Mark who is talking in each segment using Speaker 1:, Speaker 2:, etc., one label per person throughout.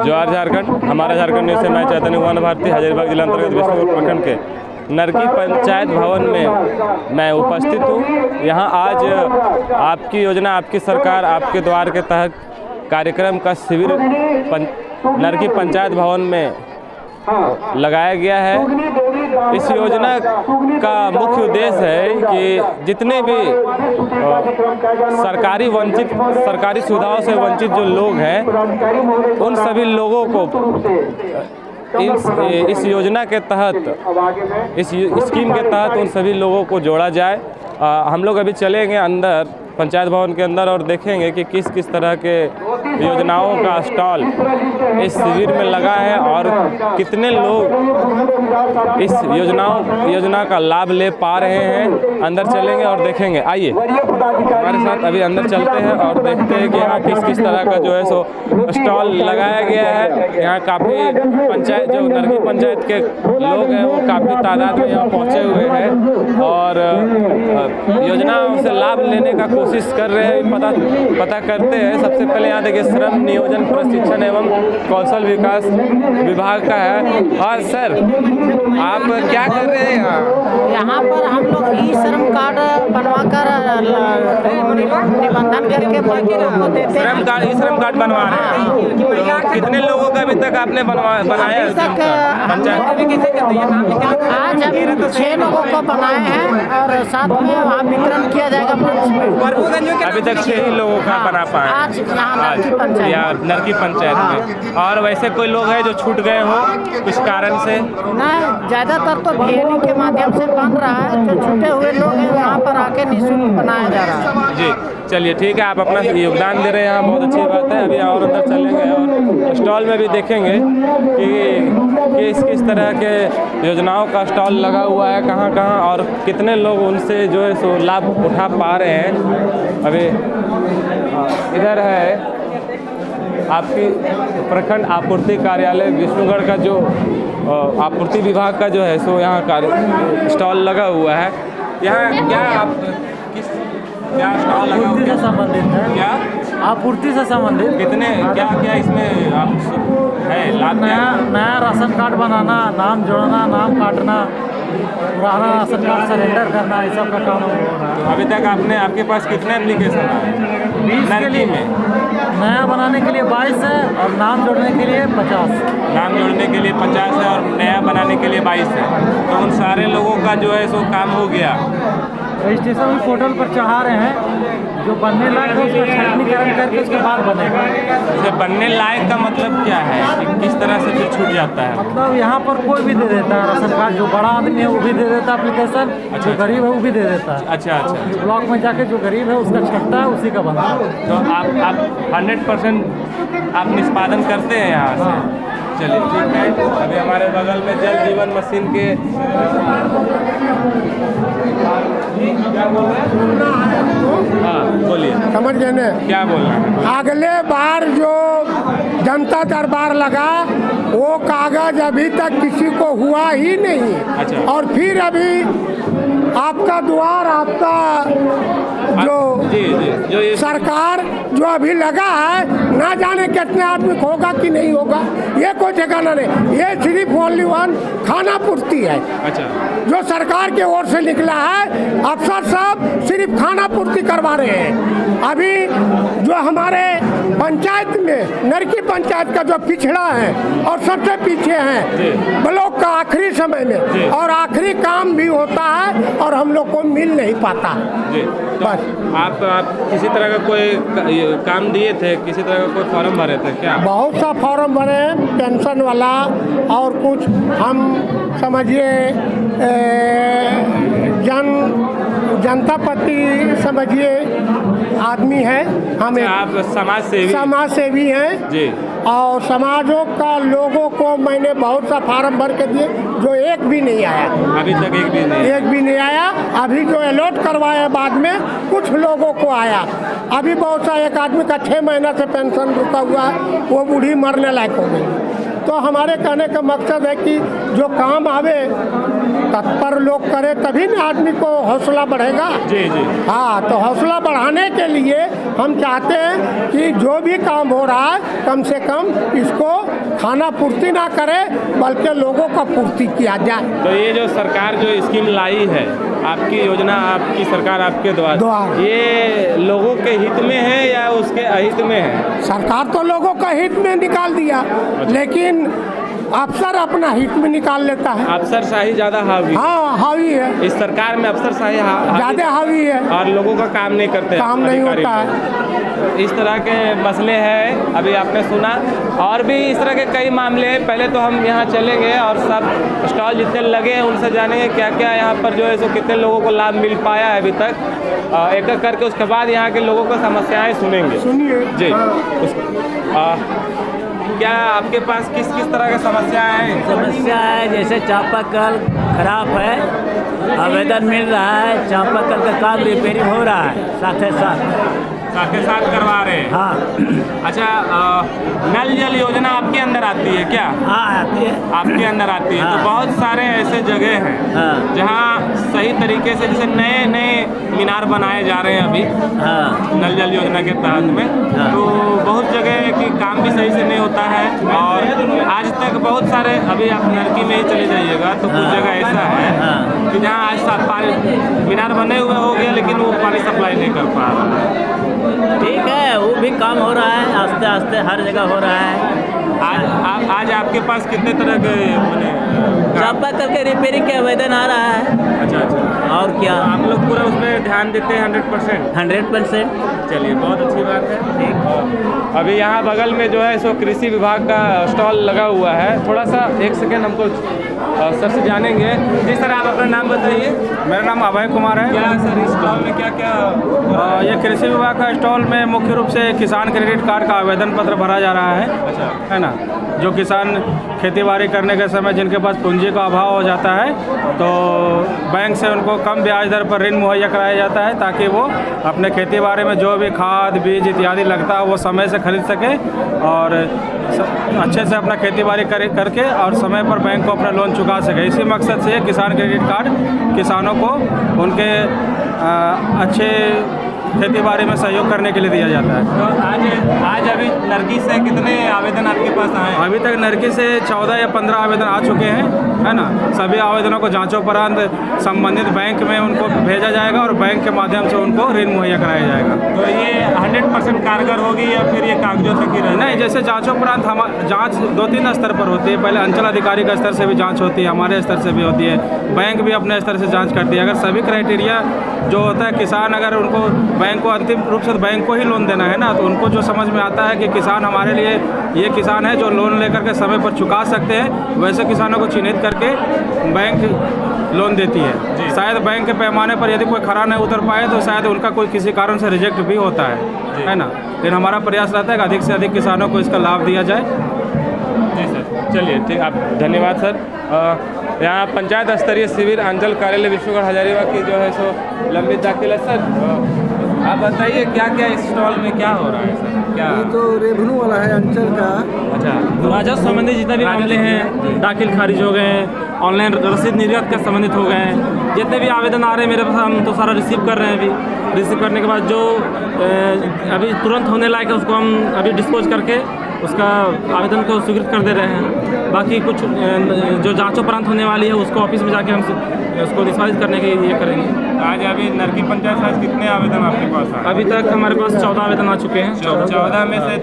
Speaker 1: जवाहर झारखंड, हमारा झारखंड न्यूज़ से मैं चैतन्य कुमार भारती हजारीबाग जिला अंतर्गत विष्णुपुर प्रखंड के नरकी पंचायत भवन में मैं उपस्थित हूँ। यहाँ आज आपकी योजना, आपकी सरकार, आपके द्वार के तहत कार्यक्रम का शिविर नरकी पंचायत भवन में लगाया गया है। इस योजना का मुख्य उद्देश्य है कि जितने भी सरकारी सुविधाओं से वंचित जो लोग हैं, उन सभी लोगों को इस योजना के तहत, इस स्कीम के तहत उन सभी लोगों को जोड़ा जाए। हम लोग अभी चलेंगे अंदर पंचायत भवन के अंदर और देखेंगे कि किस किस तरह के योजनाओं का स्टॉल इस शिविर में लगा है और कितने लोग इस योजना का लाभ ले पा रहे हैं। अंदर चलेंगे और देखेंगे। आइए हमारे साथ अभी अंदर चलते हैं और देखते हैं कि यहाँ किस किस तरह का जो है सो स्टॉल लगाया गया है। यहाँ काफ़ी पंचायत, जो नरकी पंचायत के लोग हैं, वो काफ़ी तादाद में यहाँ पहुँचे हुए हैं और योजनाओं से लाभ लेने का कोशिश कर रहे हैं। पता करते हैं। सबसे पहले यहाँ देखिए श्रम नियोजन प्रशिक्षण एवं कौशल विकास विभाग का है। और सर, आप क्या कर रहे हैं
Speaker 2: यहाँ पर? हम लोग ई श्रम कार्ड बनवाकर निबंधन करके लोगों को देते हैं।
Speaker 1: ई श्रम कार्ड बनवा रहे हैं। तो कितने लोगों का अभी तक आपने बनाया
Speaker 2: आज हम 6 लोगों को बनाए हैं और साथ में वहाँ वितरण किया जाएगा।
Speaker 1: अभी तक 6 ही लोगों का बना पाए
Speaker 2: आज
Speaker 1: नरकी पंचायत में। और वैसे कोई लोग हैं जो छूट गए हो कुछ कारण से?
Speaker 2: नहीं, ज़्यादातर तो VNE के माध्यम से बन रहा है। जो छूटे हुए लोग हैं वहाँ पर आके निःशुल्क बनाया जा रहा है।
Speaker 1: जी चलिए ठीक है, आप अपना योगदान दे रहे हैं, यहाँ बहुत अच्छी बात है। अभी और अंदर चलेंगे और स्टॉल में भी देखेंगे कि किस तरह के योजनाओं का स्टॉल लगा हुआ है, कहाँ कहाँ और कितने लोग उनसे जो है सो लाभ उठा पा रहे हैं। अभी इधर है आपकी प्रखंड आपूर्ति कार्यालय विष्णुगढ़ का जो आपूर्ति विभाग का जो है सो यहाँ स्टॉल लगा हुआ है। यहाँ क्या आप क्या स्टॉल लगा हुआ है?
Speaker 3: संबंधित है क्या? आपूर्ति से संबंधित
Speaker 1: कितने क्या इसमें आप है लाभ?
Speaker 3: नया राशन कार्ड बनाना, नाम जोड़ना, नाम काटना, पुराना राशन कार्ड सरेंडर करना, ये सब का काम हो रहा है।
Speaker 1: अभी तक आपके पास कितने एप्लीकेशन आए?
Speaker 3: 20 के लिए में नया बनाने के लिए 22 है और नाम जोड़ने के लिए 50।
Speaker 1: नाम जोड़ने के लिए 50 है और नया बनाने के लिए 22 है। तो उन सारे लोगों का जो है सो काम हो गया।
Speaker 3: रजिस्ट्रेशन पोर्टल पर चढ़ा रहे हैं। जो बनने लायक है उसका छाननीकरण करके उसके बाद बनेगा।
Speaker 1: जैसे बनने लायक का मतलब क्या है कि किस तरह से फिर छूट जाता है?
Speaker 3: मतलब यहाँ पर कोई भी दे देता है राशन कार्ड। जो बड़ा आदमी है वो भी दे देता है एप्लीकेशन, जो गरीब है वो भी दे देता है।
Speaker 1: अच्छा।
Speaker 3: ब्लॉक में जाके जो गरीब है उसका छटता है, उसी का बनता है।
Speaker 1: तो आप 100% आप निष्पादन करते हैं यहाँ से? चलिए ठीक है। अभी हमारे बगल में जल जीवन मशीन के क्या बोल रहे हैं? हाँ बोलिए।
Speaker 4: समझ गए ना
Speaker 1: क्या बोल रहे हैं?
Speaker 4: अगले बार जो जनता दरबार लगा वो कागज अभी तक किसी को हुआ ही नहीं।
Speaker 1: अच्छा।
Speaker 4: और फिर अभी आपका द्वार, आपका जो सरकार जो अभी लगा है, ना जाने कितने आदमी होगा कि नहीं होगा, ये कोई ठिकाना नहीं। ये सिर्फ ओनली वन खाना पूर्ति है।
Speaker 1: अच्छा।
Speaker 4: जो सरकार के ओर से निकला है, अफसर साहब सिर्फ खाना पूर्ति करवा रहे हैं। अभी जो हमारे पंचायत में नरकी पंचायत का जो पिछड़ा है और सबसे पीछे है ब्लॉक का आखिरी समय में, और आखिरी काम भी होता है और हम लोग को मिल नहीं पाता
Speaker 1: जी। तो बस आप किसी तरह का कोई काम दिए थे, किसी तरह का कोई फॉर्म भरे थे क्या?
Speaker 4: बहुत सा फॉर्म भरे, पेंशन वाला और कुछ हम समझिए जनता पति समझिए आदमी है। हमें
Speaker 1: आप समाज सेवी
Speaker 4: हैं
Speaker 1: जी।
Speaker 4: और समाजों का लोगों को मैंने बहुत सा फार्म भर के दिए, जो एक भी नहीं आया
Speaker 1: अभी तक। एक भी नहीं
Speaker 4: आया। अभी जो अलॉट करवाया बाद में कुछ लोगों को आया। अभी बहुत सा एक आदमी का 6 महीना से पेंशन रुका हुआ है, वो बूढ़ी मरने लायक हो गई। तो हमारे कहने का मकसद है कि जो काम आवे तत्पर लोग करे, तभी ना आदमी को हौसला बढ़ेगा।
Speaker 1: जी जी।
Speaker 4: हाँ, तो हौसला बढ़ाने के लिए हम चाहते हैं कि जो भी काम हो रहा है कम से कम इसको खाना पूर्ति ना करे बल्कि लोगों का पूर्ति किया जाए।
Speaker 1: तो ये जो सरकार जो स्कीम लाई है, आपकी योजना, आपकी सरकार आपके द्वारा, ये लोगों के हित में है या उसके अहित में है?
Speaker 4: सरकार तो लोगों का हित में निकाल दिया, लेकिन अफसर अपना हित में निकाल लेता है।
Speaker 1: अफसरशाही ज़्यादा हावी,
Speaker 4: हाँ हावी है
Speaker 1: इस सरकार में, अफसरशाही
Speaker 4: ज़्यादा हावी है
Speaker 1: और लोगों का काम नहीं करते,
Speaker 4: काम नहीं होता है।
Speaker 1: इस तरह के मसले हैं, अभी आपने सुना। और भी इस तरह के कई मामले हैं। पहले तो हम यहाँ चलेंगे और सब स्टॉल जितने लगे हैं उनसे जानेंगे क्या क्या यहाँ पर जो है सो कितने लोगों को लाभ मिल पाया है अभी तक, एक एक करके। उसके बाद यहाँ के लोगों को समस्याएं सुनेंगे।
Speaker 4: सुनिए
Speaker 1: जी। क्या आपके पास किस किस तरह की समस्याएं हैं?
Speaker 5: समस्या है जैसे चापाकल खराब है, आवेदन मिल रहा है, चापाकल का काम रिपेयरिंग हो रहा है साथ
Speaker 1: करवा रहे हैं।
Speaker 5: हाँ।
Speaker 1: अच्छा, नल जल योजना आपके अंदर आती है क्या?
Speaker 5: हाँ आती है।
Speaker 1: आपके अंदर आती है।
Speaker 5: हाँ।
Speaker 1: तो बहुत सारे ऐसे जगह हैं
Speaker 5: हाँ।
Speaker 1: जहाँ सही तरीके से जैसे नए नए मीनार बनाए जा रहे हैं अभी,
Speaker 5: हाँ।
Speaker 1: नल जल योजना के तहत में।
Speaker 5: हाँ।
Speaker 1: तो बहुत जगह की काम भी सही से नहीं होता है और आज तक बहुत सारे, अभी आप नरकी में ही चले जाइएगा तो कुछ जगह ऐसा है
Speaker 5: हाँ।
Speaker 1: कि जहाँ आज पानी मीनार बने हुए हो गया लेकिन वो पानी सप्लाई नहीं कर पा रहा है।
Speaker 5: ठीक है, वो भी काम हो रहा है, आस्ते आस्ते हर जगह हो रहा है।
Speaker 1: आज आपके पास कितने तरह के मैंने
Speaker 5: चापाकल के रिपेयरिंग के आवेदन आ रहा है।
Speaker 1: अच्छा अच्छा।
Speaker 5: और क्या
Speaker 1: आप लोग पूरा उसमें ध्यान देते हैं 100%?
Speaker 5: 100%।
Speaker 1: चलिए, बहुत अच्छी बात है। ठीक। अभी यहाँ बगल में जो है सो कृषि विभाग का स्टॉल लगा हुआ है। थोड़ा सा एक सेकेंड हमको सर से जानेंगे। जी सर, आप अपना नाम बताइए।
Speaker 6: मेरा नाम अभय कुमार है।
Speaker 1: क्या सर इस स्टॉल में क्या क्या?
Speaker 6: ये कृषि विभाग का स्टॉल में मुख्य रूप से किसान क्रेडिट कार्ड का आवेदन पत्र भरा जा रहा है।
Speaker 1: अच्छा।
Speaker 6: है ना, जो किसान खेतीबाड़ी करने के समय जिनके पास पूंजी का अभाव हो जाता है तो बैंक से उनको कम ब्याज दर पर ऋण मुहैया कराया जाता है ताकि वो अपने खेतीबाड़ी में जो भी खाद बीज इत्यादि लगता है वो समय से खरीद सके और अच्छे से अपना खेतीबाड़ी करके और समय पर बैंक को अपना लोन चुका सके। इसी मकसद से किसान क्रेडिट कार्ड किसानों को उनके अच्छे खेतीबाड़ी में सहयोग करने के लिए दिया जाता है।
Speaker 1: तो आज अभी नरकी से कितने आवेदन आपके पास आए?
Speaker 6: अभी तक नरकी से 14 या 15 आवेदन आ चुके हैं, है ना। सभी आवेदनों को जांचोपरांत संबंधित बैंक में उनको भेजा जाएगा और बैंक के माध्यम से उनको ऋण मुहैया कराया जाएगा।
Speaker 1: तो ये 100% कारगर होगी या फिर ये कागजों तक ही रहेगी?
Speaker 6: नहीं, जैसे जांचोपरांत हम जांच 2-3 स्तर पर होती है। पहले अंचल अधिकारी का स्तर से भी जांच होती है, हमारे स्तर से भी होती है, बैंक भी अपने स्तर से जांच करती है। अगर सभी क्राइटेरिया जो होता है, किसान अगर उनको बैंक को अंतिम रूप से बैंक को ही लोन देना है ना, तो उनको जो समझ में आता है कि किसान हमारे लिए ये किसान है जो लोन लेकर के समय पर चुका सकते हैं, वैसे किसानों को चिन्हित करके बैंक लोन देती है। शायद बैंक के पैमाने पर यदि कोई खरा नहीं उतर पाए तो शायद उनका कोई किसी कारण से रिजेक्ट भी होता है ना। लेकिन हमारा प्रयास रहता है कि अधिक से अधिक किसानों को इसका लाभ दिया जाए।
Speaker 1: जी सर, चलिए ठीक, आप धन्यवाद सर। यहाँ पंचायत स्तरीय शिविर अंचल कार्यालय विष्णुगढ़ हजारीबाग की जो है सो लंबित दाखिल है। सर आप बताइए क्या क्या इस स्टॉल में क्या हो रहा है सर? क्या
Speaker 7: ये तो रेवेन्यू वाला है अंचल का।
Speaker 1: अच्छा,
Speaker 3: राजस्व संबंधी जितने भी मामले हैं, दाखिल खारिज हो गए हैं, ऑनलाइन रसीद निर्गत का संबंधित हो गए हैं, जितने भी आवेदन आ रहे हैं मेरे पास हम तो सारा रिसीव कर रहे हैं। अभी रिसीव करने के बाद जो अभी तुरंत होने लायक है उसको हम अभी डिस्पोज करके उसका आवेदन को स्वीकृत कर दे रहे हैं। बाकी कुछ जो जांचोपरांत होने वाली है उसको ऑफिस में जाके हम उसको निष्पादित करने के लिए करेंगे।
Speaker 1: आज अभी नरकी पंचायत से कितने आवेदन आपके पास आए?
Speaker 3: अभी तक हमारे पास 14 आवेदन आ चुके हैं।
Speaker 1: 14 में से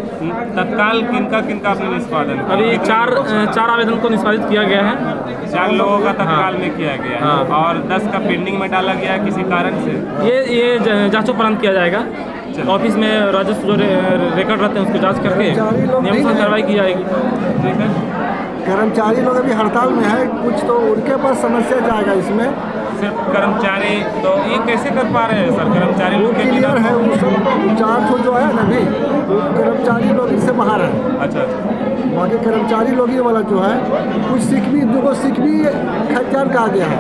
Speaker 1: तत्काल किनका आपने निष्पादन?
Speaker 3: अभी चार आवेदन को निष्पादित किया गया है।
Speaker 1: 4 लोगों का तत्काल में किया गया है।
Speaker 3: हाँ।
Speaker 1: और 10 का पेंडिंग में डाला गया है किसी कारण से?
Speaker 3: ये जांचोपरांत किया जाएगा। ऑफिस में राजस्व जो रिकॉर्ड रहते हैं उसको जांच करके नियमानुसार कार्रवाई की जाएगी।
Speaker 1: ठीक है।
Speaker 7: कर्मचारी लोग अभी हड़ताल में है, कुछ तो उनके पास समस्या जाएगा इसमें।
Speaker 1: सिर्फ कर्मचारी तो ये कैसे कर पा रहे हैं सर? कर्मचारी लोग के
Speaker 7: क्लियर है वो सब 4 ठो जो है ना अभी वो कर्मचारी लोग इससे बाहर है।
Speaker 1: अच्छा,
Speaker 7: बाकी कर्मचारी लोग ही वाला जो है कुछ सिकवी खर्चान का आ गया है।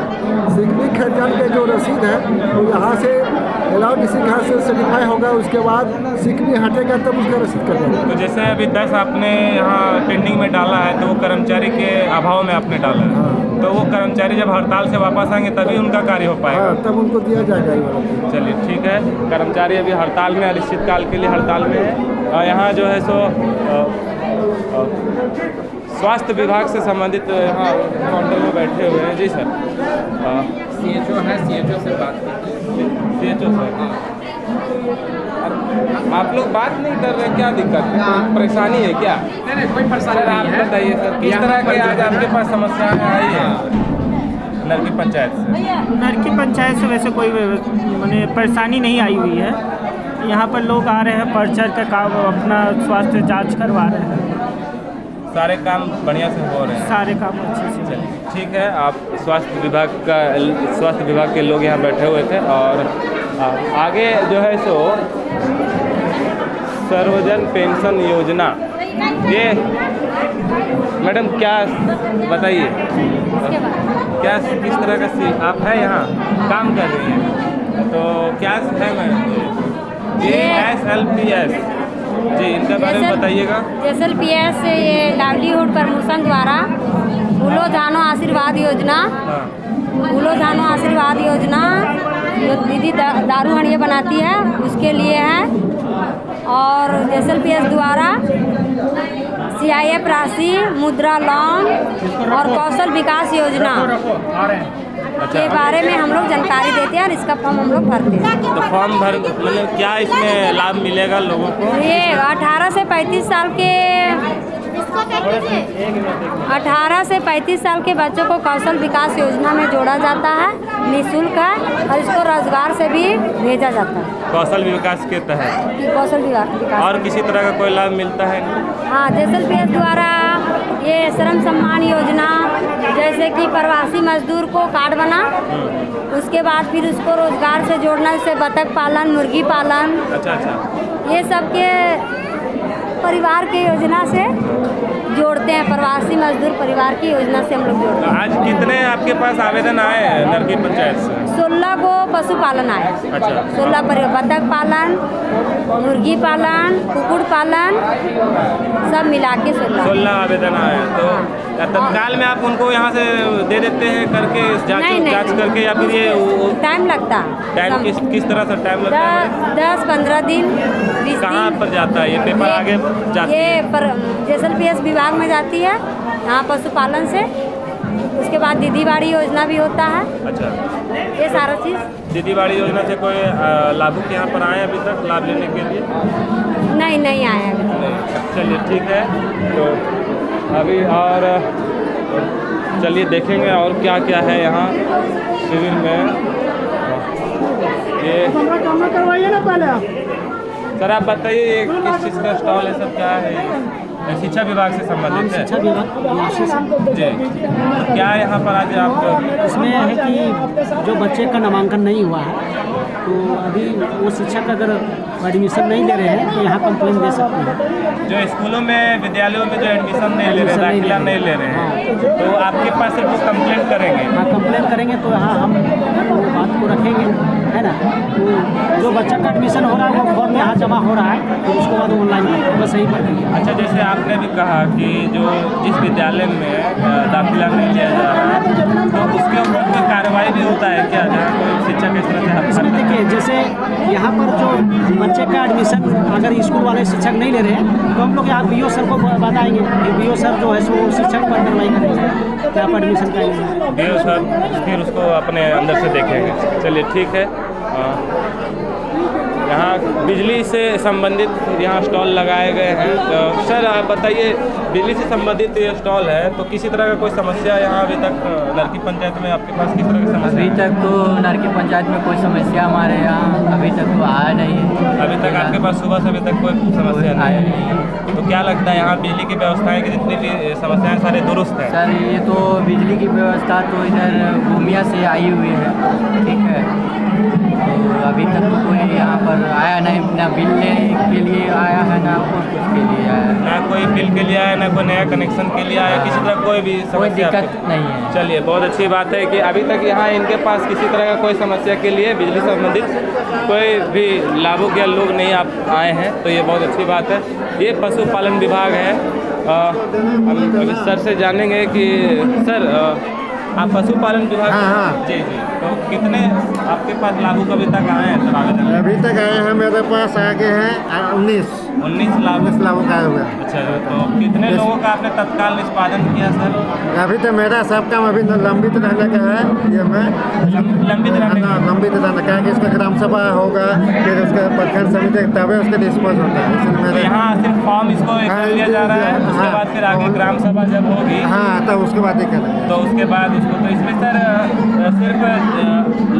Speaker 7: सिकवी खर्चान के जो रसीद है वो यहाँ से LRDC के हाथ से सर्टिफाई होगा, उसके बाद सिक भी हटेगा तब उसका रसीद कटेगा।
Speaker 1: तो जैसे अभी 10 आपने यहाँ पेंडिंग में डाला है, तो वो कर्मचारी के अभाव में आपने डाला है, तो वो कर्मचारी जब हड़ताल से वापस आएंगे तभी उनका कार्य हो पाएगा।
Speaker 7: हाँ, तब उनको दिया जाएगा ये वाला।
Speaker 1: चलिए ठीक है। कर्मचारी अभी हड़ताल में, अनिश्चितकाल के लिए हड़ताल में है। और यहाँ जो है सो स्वास्थ्य विभाग से संबंधित यहाँ काउंटर में बैठे हुए हैं। जी सर,
Speaker 8: CHO है, CHO से बात कीजिए।
Speaker 1: CHO सर, आप लोग बात नहीं कर रहे, क्या दिक्कत है? परेशानी है क्या?
Speaker 8: नहीं, कोई परेशानी
Speaker 1: सर आप
Speaker 8: नहीं है।
Speaker 1: बताइए सर, किस तरह के आज आपके पास समस्याएं आई है नरकी पंचायत से?
Speaker 9: नरकी पंचायत से वैसे कोई मैंने परेशानी नहीं आई हुई है। यहाँ पर लोग आ रहे हैं, पर्चर का काम, अपना स्वास्थ्य जांच करवा रहे हैं।
Speaker 1: सारे काम बढ़िया से हो रहे हैं?
Speaker 9: सारे काम अच्छे से।
Speaker 1: चलिए ठीक है। आप स्वास्थ्य विभाग के लोग यहाँ बैठे हुए थे। और आगे जो है सो सर्वजन पेंशन योजना, ये मैडम क्या बताइए, क्या किस तरह का आप है यहाँ काम कर रही हैं, तो क्या है मैडम ये SLPS? जी, इनके बारे में बताइएगा।
Speaker 10: SLPS ये लाइवलीहुड प्रमोशन द्वारा भूलो जानो आशीर्वाद योजना, भूलो जानो आशीर्वाद योजना जो दीदी दारू हंडिया बनाती है उसके लिए है। और SLPS द्वारा CIF राशि, मुद्रा लोन और कौशल विकास योजना के बारे में हम लोग जानकारी देते हैं और इसका फॉर्म हम लोग भरते हैं।
Speaker 1: तो फॉर्म भर मतलब क्या इसमें लाभ मिलेगा लोगों को?
Speaker 10: ये 18 से 35 साल के 18 से 35 साल के बच्चों को कौशल विकास योजना में जोड़ा जाता है, निःशुल्क है, और इसको रोजगार से भी भेजा जाता है।
Speaker 1: कौशल विकास के तहत
Speaker 10: कौशल विकास
Speaker 1: और किसी तरह का कोई लाभ मिलता है?
Speaker 10: हाँ, SLPS द्वारा ये श्रम सम्मान योजना, जैसे कि प्रवासी मजदूर को कार्ड बना, उसके बाद फिर उसको रोजगार से जोड़ना, जैसे बतख पालन, मुर्गी पालन,
Speaker 1: अच्छा,
Speaker 10: ये सब के परिवार के योजना से जोड़ते हैं। प्रवासी मजदूर परिवार की योजना से हम लोग जोड़ते हैं।
Speaker 1: आज कितने आपके पास आवेदन आए हैं नरकी पंचायत से?
Speaker 10: 16 को पशुपालन आए।
Speaker 1: अच्छा।
Speaker 10: 16 बतख पालन, मुर्गी पालन, कुकुड़ पालन, सब मिला के 16
Speaker 1: आवेदन आए हैं। तो तत्काल में आप उनको यहाँ से दे देते हैं करके जांच करके, या फिर ये
Speaker 10: टाइम लगता है?
Speaker 1: टाइम किस तरह से टाइम लगता है?
Speaker 10: 10-15 दिन, 20 दिन।
Speaker 1: कहाँ पर जाता है ये पेपर? आगे जाती है?
Speaker 10: ये SLPS विभाग में जाती है, यहाँ पशुपालन से। उसके बाद दीदी बाड़ी योजना भी होता है।
Speaker 1: अच्छा,
Speaker 10: ये सारा चीज़।
Speaker 1: दीदी बाड़ी योजना से कोई लाभुक यहाँ पर आए अभी तक लाभ लेने के लिए?
Speaker 10: नहीं आए अभी।
Speaker 1: चलिए ठीक है। तो अभी और चलिए देखेंगे और क्या क्या है यहाँ शिविर में। ये
Speaker 4: करवाइए ना पहले आप।
Speaker 1: सर आप बताइए ये किस चीज़ का स्टॉल है, सब क्या है? शिक्षा विभाग से संबंधित है?
Speaker 9: शिक्षा विभाग
Speaker 1: जी, क्या यहाँ पर आज आप?
Speaker 9: इसमें है कि जो बच्चे का नामांकन नहीं हुआ है, तो अभी वो शिक्षक अगर एडमिशन नहीं ले रहे हैं तो यहाँ कंप्लेन दे सकते हैं।
Speaker 1: जो स्कूलों में, विद्यालयों में जो एडमिशन नहीं ले रहे, दाखिला नहीं ले रहे हैं, तो आपके पास सिर्फ वो कंप्लेंट करेंगे?
Speaker 9: हाँ, कंप्लेन करेंगे तो यहाँ हम वो बात को रखेंगे, है ना। तो जो बच्चा का एडमिशन हो रहा है वो फॉर्म यहाँ जमा हो रहा है, तो उसके बाद ऑनलाइन बस सही प्रक्रिया।
Speaker 1: अच्छा, जैसे आपने भी कहा कि जो जिस विद्यालय में दाखिला नहीं लिया जा रहा है, तो उसके ऊपर कोई कार्रवाई भी होता है क्या, जहाँ कोई शिक्षक इस तरह से?
Speaker 9: इसमें देखिए, जैसे यहाँ पर जो बच्चे का एडमिशन अगर स्कूल वाले शिक्षक नहीं ले रहे हैं, तो हम लोग यहाँ BO सर को बताएंगे कि BO सर जो है सो शिक्षक पर कार्रवाई करेंगे कि आप एडमिशन कराएंगे।
Speaker 1: BO सर फिर उसको अपने अंदर से देखेंगे। चलिए ठीक है। यहाँ बिजली से संबंधित यहाँ स्टॉल लगाए गए हैं। तो सर आप बताइए, बिजली से संबंधित ये स्टॉल है, तो किसी तरह का कोई समस्या यहाँ अभी तक नरकी पंचायत में आपके पास किस तरह की समस्या?
Speaker 8: अभी तक तो नरकी पंचायत में कोई समस्या हमारे यहाँ अभी तक तो आया नहीं है।
Speaker 1: अभी तक आपके पास सुबह से अभी तक कोई समस्या
Speaker 8: आया
Speaker 1: नहीं है? तो क्या लगता है यहाँ बिजली की व्यवस्थाएं की जितनी भी समस्याएं सारे दुरुस्त हैं?
Speaker 8: सर ये तो बिजली की व्यवस्था तो इधर भूमिया से आई हुई है, ठीक है। तो अभी तक तो कोई यहाँ पर आया नहीं, ना बिल के लिए आया है, ना कुछ के लिए आया है।
Speaker 1: ना कोई बिल के लिए आया, ना कोई नया कनेक्शन के लिए आया, किसी तरह कोई भी
Speaker 8: कोई
Speaker 1: समस्या
Speaker 8: दिक्कत नहीं है।
Speaker 1: चलिए, बहुत अच्छी बात है कि अभी तक यहाँ इनके पास किसी तरह का कोई समस्या के लिए बिजली संबंधित कोई भी लाभुक या लोग नहीं आए हैं, तो ये बहुत अच्छी बात है। ये पशुपालन विभाग है। हम अभी सर से जानेंगे कि सर आप पशुपालन विभाग।
Speaker 7: हाँ।
Speaker 1: जी जी, तो कितने आपके पास लाभुक अभी तक आए हैं सर आवेदन?
Speaker 7: अभी तक आए हैं मेरे पास आगे हैं 19 लाभुक आए हुए हैं।
Speaker 1: अच्छा, तो कितने लोगों का आपने तत्काल निष्पादन किया सर?
Speaker 7: अभी तो मेरा सब काम अभी लंबित रहने का है। ये मैं
Speaker 1: लंबित रहने का?
Speaker 7: लंबित रहने का है कि इसका ग्राम सभा होगा, फिर उसका प्रखंड समिति, तभी उसका डिस्पोज होता है।
Speaker 1: तो यहाँ सिर्फ फॉर्म इसको कर लिया जा रहा है, उसके बाद फिर आगे ग्राम सभा जब होगी
Speaker 7: हाँ तब उसके बाद ही करेंगे।
Speaker 1: तो उसके बाद उसको, तो इसमें सर सिर्फ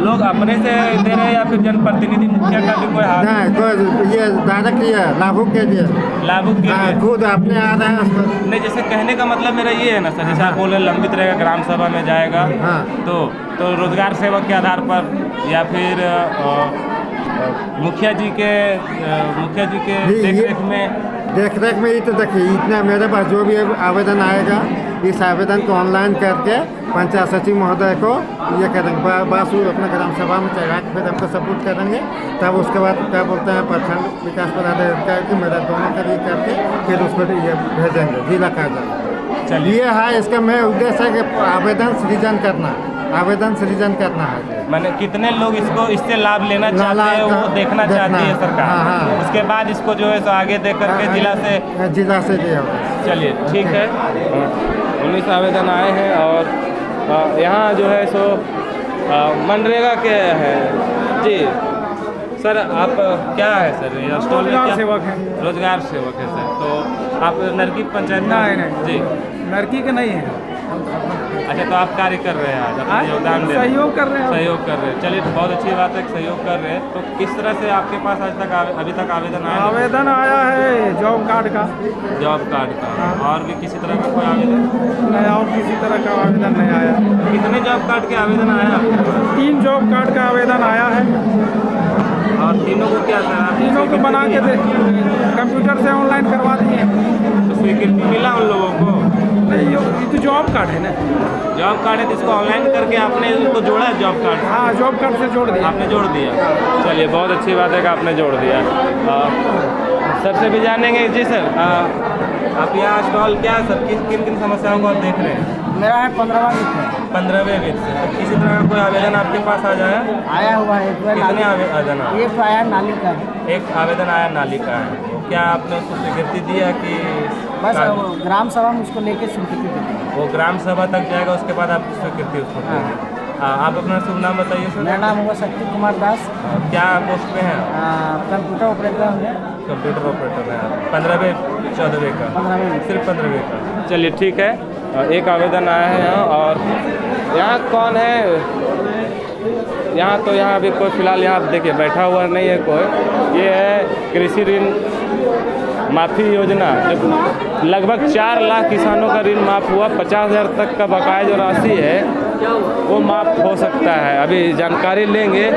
Speaker 1: लोग अपने से दे रहे हैं या फिर जनप्रतिनिधि मुखिया का भी कोई हाथ?
Speaker 7: नहीं, कोई ये डायरेक्ट है लाभुक के लिए,
Speaker 1: लाभुक के लिए
Speaker 7: खुद अपने आ रहा है उसमें।
Speaker 1: नहीं, जैसे कहने का मतलब मेरा ये है ना सर, जैसे आप बोल रहे लंबित रहेगा, ग्राम सभा में जाएगा,
Speaker 7: हाँ।
Speaker 1: तो रोजगार सेवक के आधार पर या फिर मुखिया जी के
Speaker 7: देख रेख में ही तो देखिए, इतना मेरे पास जो भी आवेदन आएगा, इस आवेदन को ऑनलाइन करके पंचायत सचिव महोदय को ये करेंगे, बस वो अपने ग्राम सभा में चढ़ा के फिर हमको सपोर्ट करेंगे। तब उसके बाद क्या बोलते हैं, प्रखंड विकास पदाधिकारी मेरा दोनों का भी करके फिर उस पर ये भेजेंगे जिला कार्यालय।
Speaker 1: चलिए,
Speaker 7: ये है इसका मैं उद्देश्य है कि आवेदन सृजन करना है।
Speaker 1: मैंने कितने लोग इससे लाभ लेना चाहते हैं वो देखना चाहती है सरकार।
Speaker 7: हाँ।
Speaker 1: उसके बाद इसको जो है सो आगे दे करके जिला से
Speaker 7: दिया होगा।
Speaker 1: चलिए, ठीक है। 19 आवेदन आए हैं और यहाँ जो है सो मनरेगा के है। जी सर, आप क्या है सर ये स्टॉल में?
Speaker 6: रोजगार सेवक है।
Speaker 1: रोजगार सेवक है सर। तो आप नरकी पंचायत?
Speaker 6: नहीं
Speaker 1: जी,
Speaker 6: लड़की के नहीं है।
Speaker 1: अच्छा, तो आप कार्य कर रहे हैं आज, अपना योगदान दे रहे हैं?
Speaker 6: सहयोग कर रहे हैं।
Speaker 1: सहयोग कर रहे हैं। चलिए, बहुत अच्छी बात है कि सहयोग कर रहे हैं। तो किस तरह से आपके पास अभी तक आवेदन आया?
Speaker 6: आवेदन आया है जॉब कार्ड का।
Speaker 1: जॉब कार्ड का? और भी किसी तरह का कोई आवेदन?
Speaker 6: नहीं, और किसी तरह का आवेदन नहीं आया।
Speaker 1: कितने जॉब कार्ड के आवेदन आया आपके पास?
Speaker 6: 3 जॉब कार्ड का आवेदन आया है।
Speaker 1: और तीनों को क्या सर?
Speaker 6: तीनों को बना के कंप्यूटर से ऑनलाइन करवा दिए।
Speaker 1: तो स्वीकृति मिला उन लोगों को?
Speaker 6: नहीं, ये तो जॉब कार्ड है ना।
Speaker 1: जॉब कार्ड है तो इसको ऑनलाइन करके आपने इसको जोड़ा है जॉब कार्ड?
Speaker 6: हाँ, जॉब कार्ड से जोड़ दिया।
Speaker 1: आपने जोड़ दिया। चलिए, बहुत अच्छी बात है कि आपने जोड़ दिया। सर से भी जानेंगे। जी सर, आप यहाँ स्टॉल क्या सर किन किन समस्याओं को आप देख रहे हैं?
Speaker 9: मेरा है 15वें वित्त है।
Speaker 1: तो किसी तरह का कोई आवेदन आपके पास आ जाए?
Speaker 9: आया हुआ है।
Speaker 1: कितने आवेदन आए?
Speaker 9: एक आया नाली का।
Speaker 1: एक आवेदन आया नाली का है। तो क्या आपने उसको स्वीकृति दिया कि
Speaker 9: बस ग्राम सभा में उसको लेके स्वीकृति देंगे?
Speaker 1: वो ग्राम सभा तक जाएगा, उसके बाद आप स्वीकृति उसको देंगे। आप अपना शुभ नाम बताइए सर।
Speaker 9: मेरा नाम होगा शक्ति कुमार दास।
Speaker 1: क्या पोस्ट पे हैं?
Speaker 9: कंप्यूटर ऑपरेटर हैं।
Speaker 1: कंप्यूटर ऑपरेटर हैं आप? 15वें 14वें का?
Speaker 9: 15वें।
Speaker 1: सिर्फ 15वें का। चलिए, ठीक है। एक आवेदन आया है यहाँ। और यहाँ कौन है? यहाँ तो यहाँ अभी कोई फिलहाल यहाँ देखिए बैठा हुआ नहीं है कोई। ये है कृषि ऋण माफ़ी योजना, जो लगभग 4 लाख किसानों का ऋण माफ़ हुआ। 50,000 तक का बकाया जो राशि है वो माफ़ हो सकता है। अभी जानकारी लेंगे।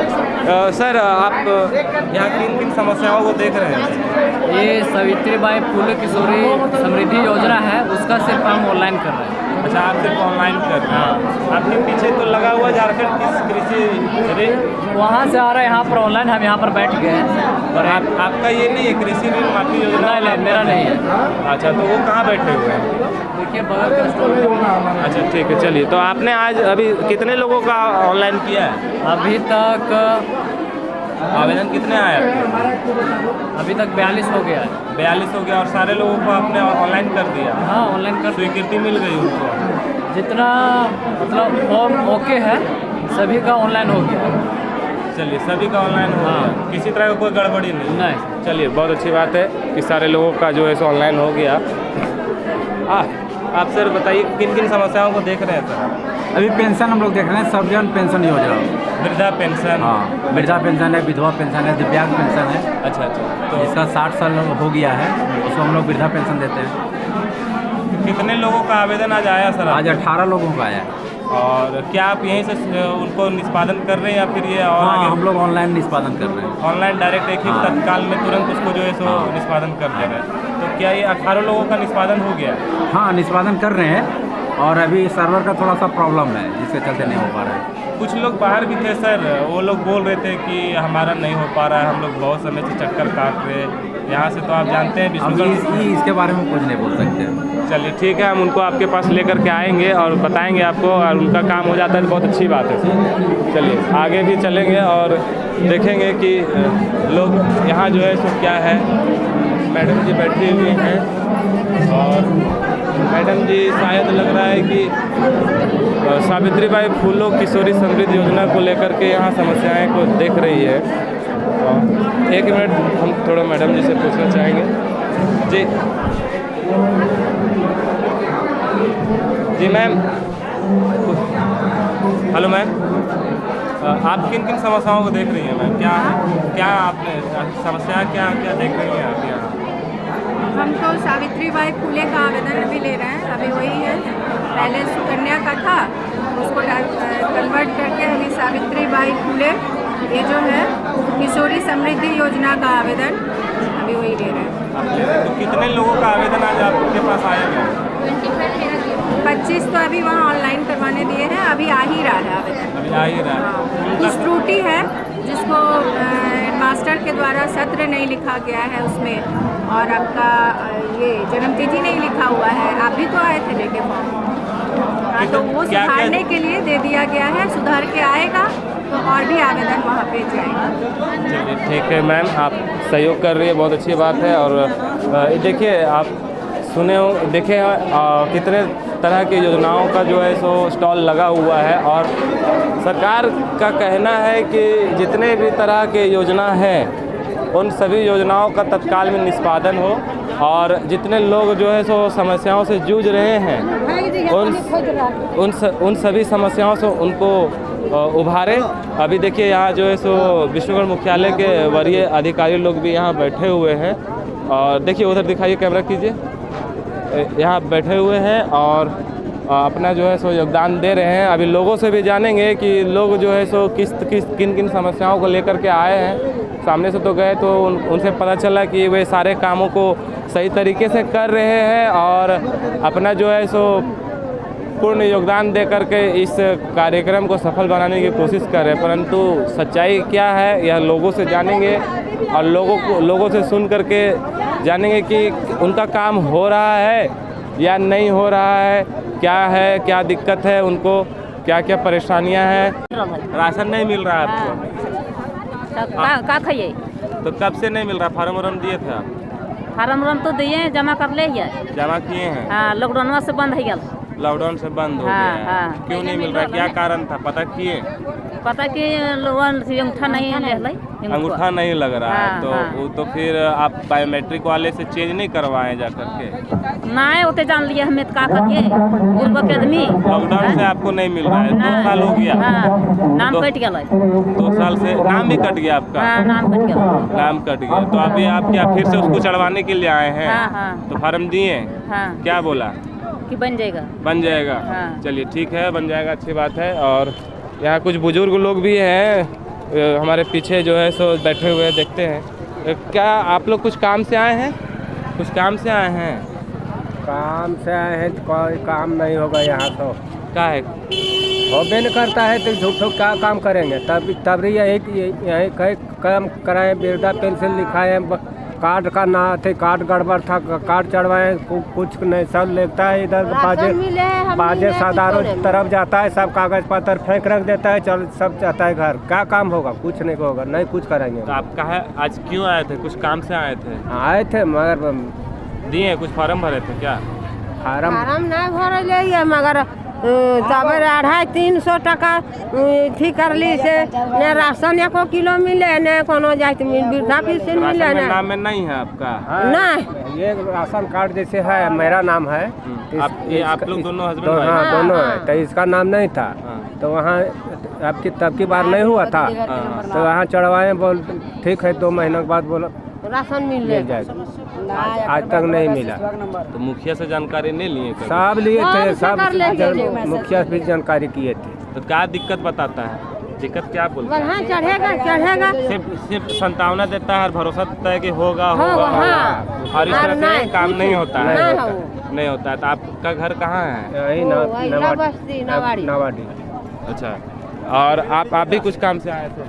Speaker 1: सर, आप यहाँ किन समस्याओं को देख रहे हैं?
Speaker 8: ये सावित्रीबाई फुले किशोरी समृद्धि योजना है, उसका सिर्फ हम ऑनलाइन कर रहे हैं।
Speaker 1: अच्छा, आप सिर्फ ऑनलाइन कर रहे हैं। आपके पीछे तो लगा हुआ झारखंड कृषि ऋण,
Speaker 8: वहाँ से आ रहा है यहाँ पर ऑनलाइन, हम यहाँ पर बैठ गए हैं।
Speaker 1: और आपका ये नहीं है कृषि ऋण माफ़ी योजना?
Speaker 8: नहीं, मेरा नहीं है।
Speaker 1: अच्छा, तो वो कहाँ बैठे हुए हैं?
Speaker 8: देखिए बगल का स्टॉल।
Speaker 1: अच्छा, ठीक है। चलिए, तो आपने आज अभी कितने लोगों का ऑनलाइन किया है?
Speaker 8: अभी तक
Speaker 1: आवेदन कितने आए आपके?
Speaker 8: अभी तक 42 हो गया है।
Speaker 1: 42 हो गया। और सारे लोगों को आपने ऑनलाइन कर दिया?
Speaker 8: हाँ, ऑनलाइन कर।
Speaker 1: स्वीकृति मिल गई उनको?
Speaker 8: जितना मतलब फॉर्म ओके है सभी का ऑनलाइन हो गया।
Speaker 1: चलिए, सभी का ऑनलाइन हो गया। किसी तरह का कोई गड़बड़ी
Speaker 8: नहीं।
Speaker 1: चलिए, बहुत अच्छी बात है कि सारे लोगों का जो है सो ऑनलाइन हो गया। आप सर बताइए किन किन समस्याओं को देख रहे हैं सर?
Speaker 11: अभी पेंशन हम लोग देख रहे हैं, सर्वजन पेंशन योजना।
Speaker 1: वृद्धा पेंशन?
Speaker 11: हाँ, वृद्धा पेंशन है, विधवा पेंशन है, दिव्यांग पेंशन है।
Speaker 1: अच्छा। तो
Speaker 11: जिसका 60 साल हो गया है उसको हम लोग वृद्धा पेंशन देते हैं।
Speaker 1: कितने लोगों का आवेदन आज आया सर?
Speaker 11: आज 18 लोगों का आया।
Speaker 1: और क्या आप यहीं से उनको निष्पादन कर रहे हैं या फिर ये और
Speaker 11: हाँ,
Speaker 1: आगे?
Speaker 11: हम लोग ऑनलाइन निष्पादन कर रहे हैं।
Speaker 1: ऑनलाइन डायरेक्ट एक ही तत्काल में तुरंत उसको जो है सो निष्पादन कर दे रहे हैं। तो क्या ये 18 लोगों का निष्पादन हो गया?
Speaker 11: हाँ, निष्पादन कर रहे हैं और अभी सर्वर का थोड़ा सा प्रॉब्लम है जिसके चलते नहीं हो पा रहा है।
Speaker 1: कुछ लोग बाहर भी थे सर, वो लोग बोल रहे थे कि हमारा नहीं हो पा रहा है, हम लोग बहुत समय से चक्कर काट रहे हैं यहाँ से। तो आप जानते हैं
Speaker 11: इसके बारे में कुछ नहीं बोल सकते।
Speaker 1: चलिए ठीक है, हम उनको आपके पास लेकर के आएंगे और बताएंगे आपको, और उनका काम हो जाता है तो बहुत अच्छी बात है। चलिए आगे भी चलेंगे और देखेंगे कि लोग यहाँ जो है सो क्या है। मैडम जी बैठी हुई हैं और मैडम जी शायद लग रहा है कि सावित्रीबाई फूलो किशोरी समृद्धि योजना को लेकर के यहाँ समस्याएं को देख रही है। एक मिनट हम थोड़ा मैडम जी से पूछना चाहेंगे। जी जी मैम, हेलो मैम, आप किन किन समस्याओं को देख रही हैं मैम? क्या आपने समस्या क्या देख रही हैं आप यहाँ?
Speaker 12: हम तो सावित्रीबाई फूले का आवेदन अभी ले रहे हैं, अभी वही है। पहले सुकन्या का था, उसको कन्वर्ट करके अभी सावित्रीबाई फूले ये जो है किशोरी समृद्धि योजना का आवेदन अभी वही ले रहे हैं।
Speaker 1: तो कितने लोगों का आवेदन आज आपके पास आएगा?
Speaker 12: 25 तो अभी वहाँ ऑनलाइन करवाने दिए हैं, अभी आ ही रहा है आवेदन।
Speaker 1: अभी आ ही रहा है।
Speaker 12: हाँ, कुछ त्रुटि है जिसको मास्टर के द्वारा सत्र नहीं लिखा गया है उसमें, और आपका ये जन्मतिथि नहीं लिखा हुआ है। आप भी तो आए थे लेके फॉर्म, तो वो सुधारने के लिए दे दिया गया है। सुधार के आएगा तो और भी आवेदन वहाँ पे जाएगा।
Speaker 1: चलिए ठीक है मैम, आप सहयोग कर रही है, बहुत अच्छी बात है। और देखिए आप सुने हो, देखे कितने तरह की योजनाओं का जो है सो स्टॉल लगा हुआ है, और सरकार का कहना है कि जितने भी तरह के योजना हैं उन सभी योजनाओं का तत्काल में निष्पादन हो, और जितने लोग जो है सो समस्याओं से जूझ रहे हैं उन सभी समस्याओं से उनको उभारे। अभी देखिए यहाँ जो है सो विष्णुगढ़ मुख्यालय के वरीय अधिकारी लोग भी यहाँ बैठे हुए हैं, और देखिए उधर दिखाइए, कैमरा कीजिए, यहाँ बैठे हुए हैं और अपना जो है सो योगदान दे रहे हैं। अभी लोगों से भी जानेंगे कि लोग जो है सो किन किन समस्याओं को लेकर के आए हैं। सामने से तो गए तो उनसे पता चला कि वे सारे कामों को सही तरीके से कर रहे हैं और अपना जो है सो पूर्ण योगदान दे करके इस कार्यक्रम को सफल बनाने की कोशिश कर रहे हैं। परंतु सच्चाई क्या है यह लोगों से जानेंगे, और लोगों से सुन करके जानेंगे कि उनका काम हो रहा है या नहीं हो रहा है, क्या दिक्कत है उनको, क्या क्या परेशानियां हैं। राशन नहीं मिल रहा है आपको?
Speaker 10: का खाइए?
Speaker 1: तो कब से नहीं मिल रहा? फार्म दिए थे आप?
Speaker 10: फार्म तो दिए, जमा कर ले,
Speaker 1: जमा किए हैं?
Speaker 10: हाँ, लॉकडाउन से बंद हो गया।
Speaker 1: लॉकडाउन से बंद हो गया। क्यों नहीं मिल रहा, क्या कारण था पता किए?
Speaker 10: पता कि अंगूठा नहीं
Speaker 1: अंगूठा नहीं लग रहा है। तो फिर आप बायोमेट्रिक वाले से चेंज नहीं करवाए जा करके?
Speaker 10: नहीं होते जान लिए हमें का करके गुरबक आदमी।
Speaker 1: लॉकडाउन से आपको नहीं मिल रहा है? 2 साल हो गया।
Speaker 10: नाम कट गया।
Speaker 1: 2 साल से नाम भी कट गया आपका?
Speaker 10: नाम कट गया।
Speaker 1: नाम कट गया। तो अभी आप क्या फिर से उसको चढ़वाने के लिए आए हैं? तो फार्म दिए? क्या बोला
Speaker 10: कि बन जाएगा?
Speaker 1: बन जाएगा। चलिए ठीक है, बन जाएगा, अच्छी बात है। और यहाँ कुछ बुजुर्ग लोग भी हैं हमारे पीछे जो है सो बैठे हुए, देखते हैं। क्या आप लोग कुछ काम से आए हैं? कुछ काम से आए हैं?
Speaker 4: काम से आए हैं तो कोई काम नहीं होगा यहाँ तो।
Speaker 1: क्या है?
Speaker 4: होबे नहीं करता है तो झूठो क्या काम करेंगे? तब यही काम कराए, वृद्धा पेंशन लिखाए, कार्ड का ना थे, कार्ड गड़बड़ था, कार्ड चढ़वाए, कुछ नहीं, सब लगता है इधर बाजे साधारण तरफ जाता है, सब कागज पत्र फेंक रख देता है, चल सब जाता है घर। क्या काम होगा? कुछ नहीं होगा, नहीं कुछ करेंगे।
Speaker 1: तो आप कहा आज क्यों आए थे? कुछ काम से आए थे?
Speaker 4: आए थे मगर
Speaker 1: दिए, कुछ फार्म भरे थे क्या?
Speaker 2: फार्म नहीं भरे, मगर तब 250-300 टका थी करली से न राशन 1 किलो मिले, न कोनो जाति वृद्धा पेंशन मिले।
Speaker 1: नाम में नहीं है आपका?
Speaker 4: नहीं, ये राशन कार्ड जैसे है, मेरा नाम है।
Speaker 1: आप लोग दोनों हस्बैंड?
Speaker 4: हाँ, दोनों है। तो इसका नाम नहीं था, तो वहाँ आपकी तब की बार नहीं हुआ था, तो वहाँ चढ़वाए, बोल ठीक है 2 महीने के बाद बोला
Speaker 2: राशन मिल
Speaker 4: जाएगा। आज तक नहीं मिला।
Speaker 1: तो मुखिया से जानकारी नहीं लिए?
Speaker 4: सब लिए थे, सब मुखिया से भी जानकारी किए थे।
Speaker 1: तो क्या दिक्कत बताता है? दिक्कत क्या बोलते हैं?
Speaker 2: बढ़ा चढ़ेगा
Speaker 1: सिर्फ संतावना देता है और भरोसा देता है कि होगा होगा
Speaker 2: हाँ।
Speaker 1: और इस तरह से काम नहीं होता है।
Speaker 2: नहीं
Speaker 1: नहीं होता है। तो आपका घर कहाँ है?
Speaker 2: यही बस्ती नवाड़ी।
Speaker 1: अच्छा, और आप भी कुछ काम से आए थे?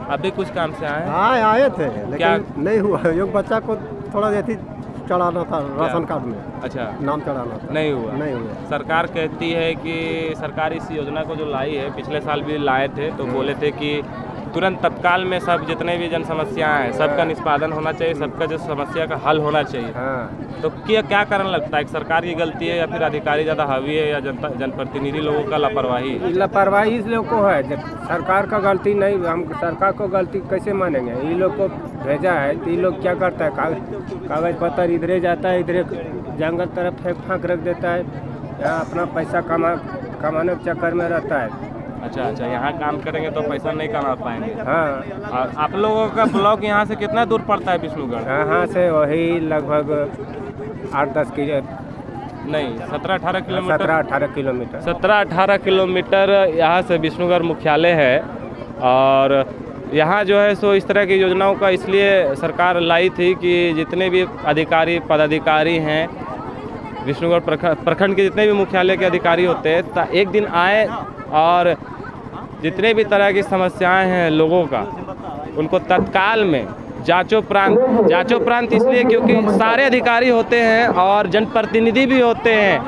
Speaker 1: आप भी कुछ काम से आए?
Speaker 13: हाँ आए थे लेकिन
Speaker 1: क्या?
Speaker 13: नहीं हुआ। एक बच्चा को थोड़ा देती चढ़ाना था राशन कार्ड में।
Speaker 1: अच्छा,
Speaker 13: नाम चढ़ाना था,
Speaker 1: नहीं हुआ।
Speaker 13: नहीं हुआ।
Speaker 1: सरकार कहती है कि सरकार इस योजना को जो लाई है, पिछले साल भी लाए थे तो बोले थे कि तुरंत तत्काल में सब जितने भी जन समस्याएं हैं सबका निष्पादन होना चाहिए, सबका जो समस्या का हल होना चाहिए।
Speaker 13: हाँ।
Speaker 1: तो क्या कारण लगता है कि सरकार की गलती है या फिर अधिकारी ज़्यादा हावी है या जनता जनप्रतिनिधि लोगों का लापरवाही है?
Speaker 14: लापरवाही इस लोग को है। जब सरकार का गलती नहीं, हम सरकार को गलती कैसे मानेंगे? ये लोग को भेजा है तो ये लोग क्या करता है, कागज पत्र इधरे जाता है, इधरे जंगल तरफ फेंक फाँक रख देता है, यहाँ अपना पैसा कमाने के चक्कर में रहता है।
Speaker 1: अच्छा, यहाँ काम करेंगे तो पैसा नहीं कमा पाएंगे।
Speaker 14: हाँ।
Speaker 1: और आप लोगों का ब्लॉक यहाँ से कितना दूर पड़ता है विष्णुगढ़?
Speaker 14: यहाँ से वही लगभग 8-10 किलो
Speaker 1: नहीं, 17-18 किलोमीटर।
Speaker 14: 17-18 किलोमीटर।
Speaker 1: 17-18 किलोमीटर यहाँ से विष्णुगढ़ मुख्यालय है। और यहाँ जो है सो इस तरह की योजनाओं का इसलिए सरकार लाई थी कि जितने भी अधिकारी पदाधिकारी हैं विष्णुगढ़ प्रखंड के जितने भी मुख्यालय के अधिकारी होते हैं एक दिन आए और जितने भी तरह की समस्याएं हैं लोगों का उनको तत्काल में जांचोपरांत इसलिए क्योंकि सारे अधिकारी होते हैं और जनप्रतिनिधि भी होते हैं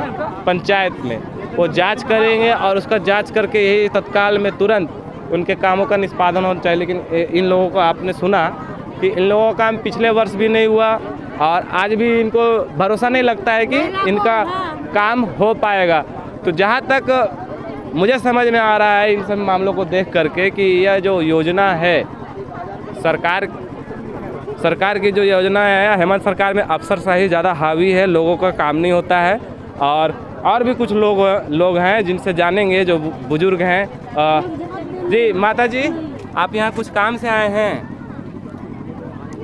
Speaker 1: पंचायत में, वो जांच करेंगे और उसका जांच करके यही तत्काल में तुरंत उनके कामों का निष्पादन होना चाहिए। लेकिन इन लोगों को आपने सुना कि इन लोगों का काम पिछले वर्ष भी नहीं हुआ और आज भी इनको भरोसा नहीं लगता है कि इनका काम हो पाएगा। तो जहाँ तक मुझे समझ में आ रहा है इन सब मामलों को देख करके कि यह जो योजना है सरकार की जो योजना है, हेमंत सरकार में अफसरशाही ज़्यादा हावी है, लोगों का काम नहीं होता है। और भी कुछ लोग हैं जिनसे जानेंगे, जो बुजुर्ग हैं। जी माता जी, आप यहाँ कुछ काम से आए हैं?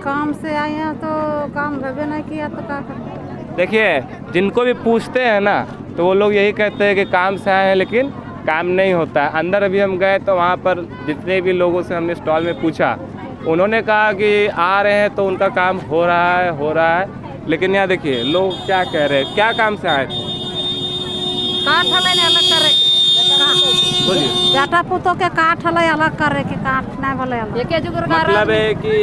Speaker 2: काम से आए हैं तो काम भवे नहीं किया तो क्या करें?
Speaker 1: देखिए, जिनको भी पूछते हैं ना तो वो लोग यही कहते हैं कि काम से आए हैं लेकिन काम नहीं होता है। अंदर अभी हम गए तो वहाँ पर जितने भी लोगों से हमने स्टॉल में पूछा, उन्होंने कहा कि आ रहे हैं तो उनका काम हो रहा है। लेकिन यहाँ देखिए लोग क्या कह रहे हैं। क्या काम से आए थे?
Speaker 2: काठ हले अलग करे,
Speaker 1: बोलिए।
Speaker 2: बेटा पुतो के काठ हले अलग करे के काठ नहीं भले
Speaker 1: मतलब है कि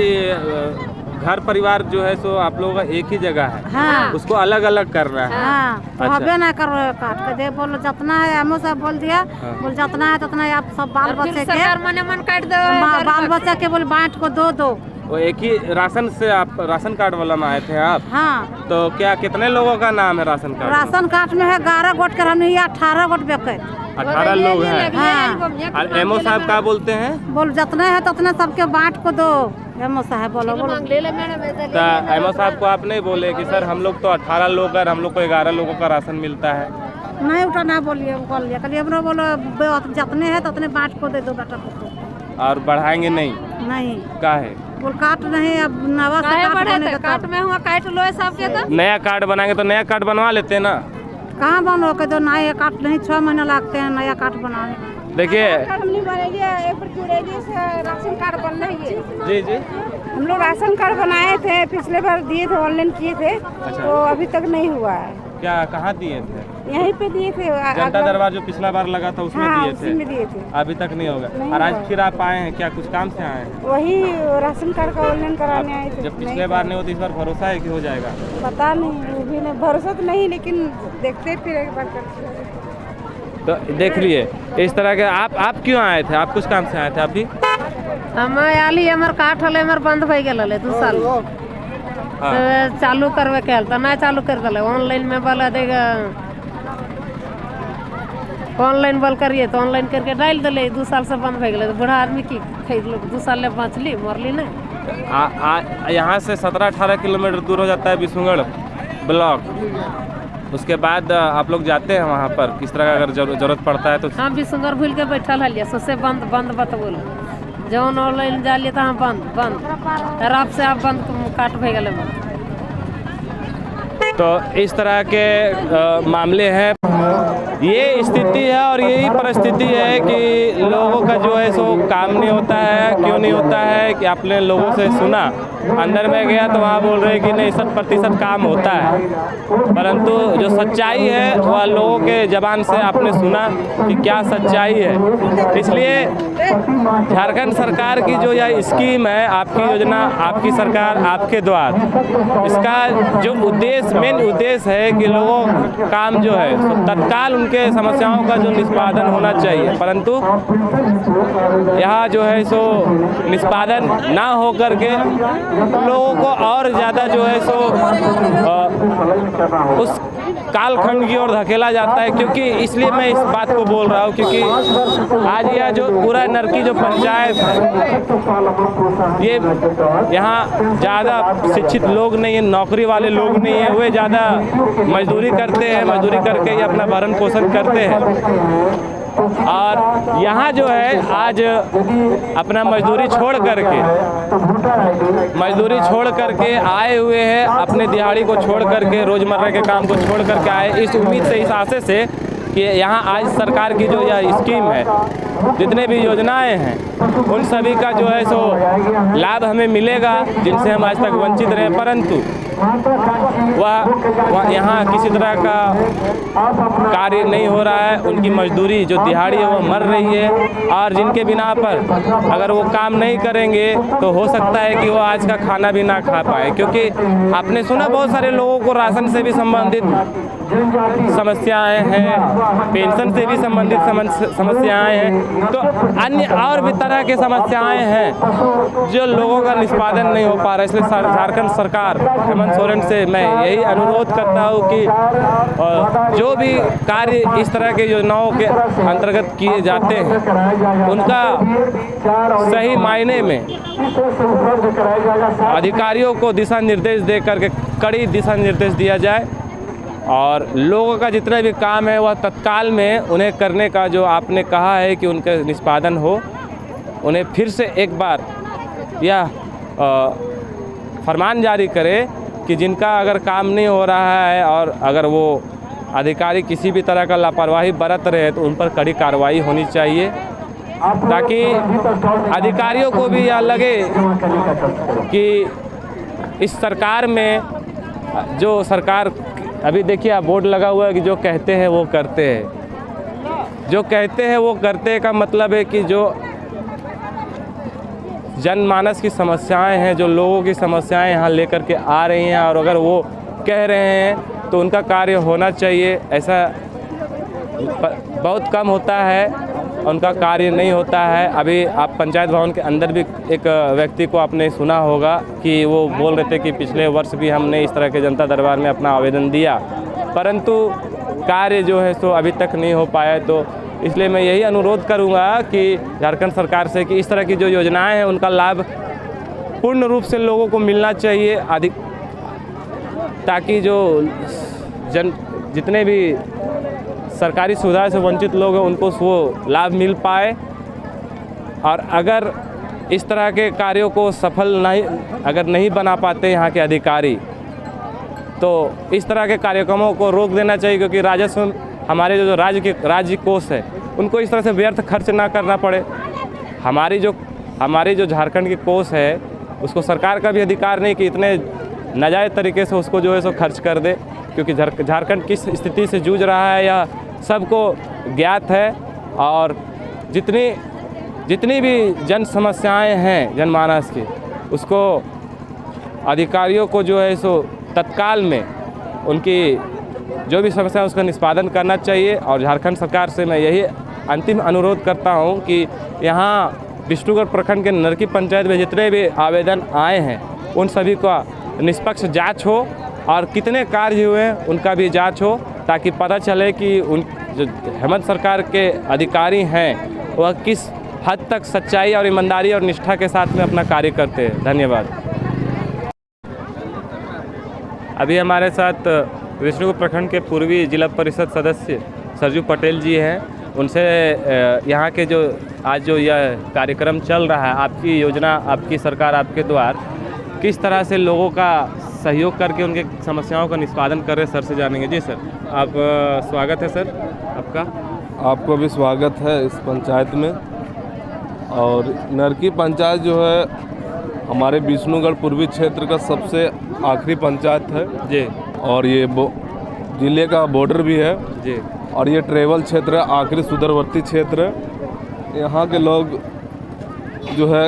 Speaker 1: घर परिवार जो है सो आप लोगों का एक ही जगह है।
Speaker 2: हाँ।
Speaker 1: उसको अलग अलग करना है।
Speaker 2: हाँ, तो
Speaker 1: अच्छा।
Speaker 2: हबे ना करो काट के दे, बोलो जितना है हमो सब बोल दिया।
Speaker 1: हाँ।
Speaker 2: बोल जितना है उतना आप सब बाल बच्चे के
Speaker 12: मन काट दो,
Speaker 2: बाल बच्चे के बोल बांट को दो।
Speaker 1: वो एक ही राशन से आप राशन कार्ड वाला में आए थे आप?
Speaker 2: हाँ।
Speaker 1: तो क्या कितने लोगों का नाम है राशन कार्ड?
Speaker 2: राशन कार्ड में है 11 गोट कर, हमने 18 गोट बेचे।
Speaker 1: 18 लोग हैं।
Speaker 2: हाँ।
Speaker 1: और एमओ साहब क्या बोलते हैं?
Speaker 2: बोल जितने है उतने सबके बांट को दो। एमओ साहब बोलो
Speaker 1: एमओ साहब को आप नहीं बोले कि सर हम लोग तो 18 लोग हैं, हम लोग को 11 लोगों का राशन मिलता है?
Speaker 2: नहीं उठा ना बोलिए, बोलिए कल हमरो बोलो जितने है उतने बांट को दे दो बेटा को।
Speaker 1: और बढ़ाएंगे नहीं?
Speaker 2: नहीं।
Speaker 1: क्या है?
Speaker 2: बोल काट नहीं, अब नवा से
Speaker 12: काट में हुआ काट लो सबके। तो
Speaker 1: नया कार्ड बनाएंगे तो नया कार्ड बनवा लेते हैं ना।
Speaker 2: कहाँ बनो के दो नया कार्ड नहीं, 6 महीना लगते हैं नया कार्ड बनाने।
Speaker 1: देखिए
Speaker 12: राशन कार्ड बनना है।
Speaker 1: जी
Speaker 12: हम लोग राशन कार्ड बनाए थे, पिछले बार दिए थे, ऑनलाइन किए थे।
Speaker 1: अच्छा।
Speaker 12: तो अभी तक नहीं हुआ है।
Speaker 1: क्या कहाँ दिए थे?
Speaker 12: यहीं पे दिए थे,
Speaker 1: जनता दरबार जो पिछला बार लगा था उसमें
Speaker 12: हाँ,
Speaker 1: दिए
Speaker 12: उसी में दिए थे।
Speaker 1: अभी तक नहीं होगा।
Speaker 12: नहीं
Speaker 1: और आज
Speaker 12: हुआ।
Speaker 1: फिर आप आए हैं, क्या कुछ काम से आए हैं?
Speaker 12: वही राशन कार्ड का ऑनलाइन कराने आए थे।
Speaker 1: जब पिछले बार नहीं हो तो इस बार भरोसा है कि हो जाएगा?
Speaker 12: पता नहीं, वो भी नहीं, भरोसा तो नहीं, लेकिन देखते फिर एक बार करके।
Speaker 1: तो देख लिए इस तरह के। आप क्यों आए थे? आप कुछ काम से आए थे? आप भी?
Speaker 2: हम आली हमर काठ हले हमर बंद हो गेल 2 साल। तो चालू करवे के तो ना चालू कर दले, ऑनलाइन में बोला देगा ऑनलाइन बोल करिए तो ऑनलाइन करके डाल दिले। 2 साल से बंद हो गए तो बूढ़ा आदमी की खरीद लो, 2 साल ले बचली मरली नहीं।
Speaker 1: यहाँ से 17-18 किलोमीटर दूर हो जाता है विष्णुगढ़ ब्लॉक। उसके बाद आप लोग जाते हैं वहाँ पर, किस तरह का अगर जरूरत पड़ता है तो?
Speaker 2: हाँ, विष्णुगढ़ भूल के बैठल हलिए, सोसे बंद बत बोलो जौन ऑनलाइन जालिए तो हाँ बंद। अब से आप बंद काट भे गए।
Speaker 1: तो इस तरह के मामले हैं। ये स्थिति है और यही परिस्थिति है कि लोगों का जो है सो काम नहीं होता है। क्यों नहीं होता है कि आपने लोगों से सुना, अंदर में गया तो वहाँ बोल रहे हैं कि नहीं 100% काम होता है, परंतु जो सच्चाई है वह लोगों के ज़बान से आपने सुना कि क्या सच्चाई है। इसलिए झारखंड सरकार की जो यह स्कीम है, आपकी योजना, आपकी सरकार, आपके द्वार, इसका जो उद्देश्य, मेन उद्देश्य है कि लोगों का काम जो है तो तत्काल उनके समस्याओं का जो निष्पादन होना चाहिए, परंतु यहाँ जो है सो निष्पादन ना हो करके लोगों को और ज़्यादा जो है सो उस कालखंड की ओर धकेला जाता है। क्योंकि इसलिए मैं इस बात को बोल रहा हूँ क्योंकि आज यह जो पूरा नरकी जो पंचायत है, ये यहाँ ज़्यादा शिक्षित लोग नहीं है, नौकरी वाले लोग नहीं है, वे ज़्यादा मजदूरी करते हैं, मजदूरी करके ही अपना भरण पोषण करते हैं। और यहाँ जो है आज अपना मजदूरी छोड़ करके आए हुए हैं, अपने दिहाड़ी को छोड़ करके, रोज़मर्रा के काम को छोड़ करके आए, इस उम्मीद से, इस आशे से कि यहाँ आज सरकार की जो यह स्कीम है, जितने भी योजनाएं हैं, उन सभी का जो है सो लाभ हमें मिलेगा, जिनसे हम आज तक वंचित रहे, परंतु वह यहाँ किसी तरह का कार्य नहीं हो रहा है। उनकी मजदूरी जो दिहाड़ी है वो मर रही है, और जिनके बिना पर अगर वो काम नहीं करेंगे तो हो सकता है कि वो आज का खाना भी ना खा पाए। क्योंकि आपने सुना बहुत सारे लोगों को राशन से भी संबंधित समस्याएं हैं, पेंशन से भी संबंधित समस्याएं हैं, तो अन्य और भी तरह की समस्याएं हैं जो लोगों का निष्पादन नहीं हो पा रहा है। इसलिए झारखंड सरकार, हेमंत सोरेन से मैं यही अनुरोध करता हूँ कि जो भी कार्य इस तरह के योजनाओं के अंतर्गत किए जाते हैं, उनका सही मायने में अधिकारियों को दिशा निर्देश दे करके कड़ी दिशा निर्देश दिया जाए, और लोगों का जितना भी काम है वह तत्काल में उन्हें करने का जो आपने कहा है कि उनका निष्पादन हो, उन्हें फिर से एक बार यह फरमान जारी करे कि जिनका अगर काम नहीं हो रहा है और अगर वो अधिकारी किसी भी तरह का लापरवाही बरत रहे तो उन पर कड़ी कार्रवाई होनी चाहिए, ताकि अधिकारियों को भी यह लगे कि इस सरकार में जो सरकार, अभी देखिए आप बोर्ड लगा हुआ है कि जो कहते हैं वो करते हैं। जो कहते हैं वो करते का मतलब है कि जो जनमानस की समस्याएं हैं, जो लोगों की समस्याएं यहाँ लेकर के आ रही हैं, और अगर वो कह रहे हैं तो उनका कार्य होना चाहिए। ऐसा बहुत कम होता है, उनका कार्य नहीं होता है। अभी आप पंचायत भवन के अंदर भी एक व्यक्ति को आपने सुना होगा कि वो बोल रहे थे कि पिछले वर्ष भी हमने इस तरह के जनता दरबार में अपना आवेदन दिया, परंतु कार्य जो है सो अभी तक नहीं हो पाया। तो इसलिए मैं यही अनुरोध करूंगा कि झारखंड सरकार से कि इस तरह की जो योजनाएं हैं उनका लाभ पूर्ण रूप से लोगों को मिलना चाहिए, ताकि जो जितने भी सरकारी सुविधा से वंचित लोग हैं उनको वो लाभ मिल पाए। और अगर इस तरह के कार्यों को सफल नहीं बना पाते यहाँ के अधिकारी, तो इस तरह के कार्यक्रमों को रोक देना चाहिए, क्योंकि राजस्व हमारे जो राज्य कोष है उनको इस तरह से व्यर्थ खर्च ना करना पड़े। हमारी जो झारखंड की कोष है उसको सरकार का भी अधिकार नहीं कि इतने नाजायज़ तरीके से उसको जो है सो खर्च कर दे, क्योंकि झारखंड किस स्थिति से जूझ रहा है यह सबको ज्ञात है। और जितनी भी जन समस्याएं हैं जनमानस की, उसको अधिकारियों को जो है सो तत्काल में उनकी जो भी समस्या है उसका निष्पादन करना चाहिए। और झारखंड सरकार से मैं यही अंतिम अनुरोध करता हूं कि यहाँ विष्णुगढ़ प्रखंड के नरकी पंचायत में जितने भी आवेदन आए हैं उन सभी का निष्पक्ष जांच हो, और कितने कार्य हुए उनका भी जांच हो, ताकि पता चले कि उन जो हेमंत सरकार के अधिकारी हैं वह किस हद तक सच्चाई और ईमानदारी और निष्ठा के साथ में अपना कार्य करते हैं। धन्यवाद। अभी हमारे साथ विष्णुगढ़ प्रखंड के पूर्वी जिला परिषद सदस्य सरजू पटेल जी हैं। उनसे यहाँ के जो आज जो यह कार्यक्रम चल रहा है, आपकी योजना, आपकी सरकार, आपके द्वार, किस तरह से लोगों का सहयोग करके उनके समस्याओं का निष्पादन कर रहे, सर से जानेंगे। जी सर, आप स्वागत है सर आपका।
Speaker 15: आपको भी स्वागत है इस पंचायत में। और नरकी पंचायत जो है हमारे विष्णुगढ़ पूर्वी क्षेत्र का सबसे आखिरी पंचायत है
Speaker 1: जी, और
Speaker 15: ये जिले का बॉर्डर भी है
Speaker 1: जी,
Speaker 15: और ये ट्रेवल क्षेत्र है, आखिरी सुदूरवर्ती क्षेत्र है। यहाँ के लोग जो है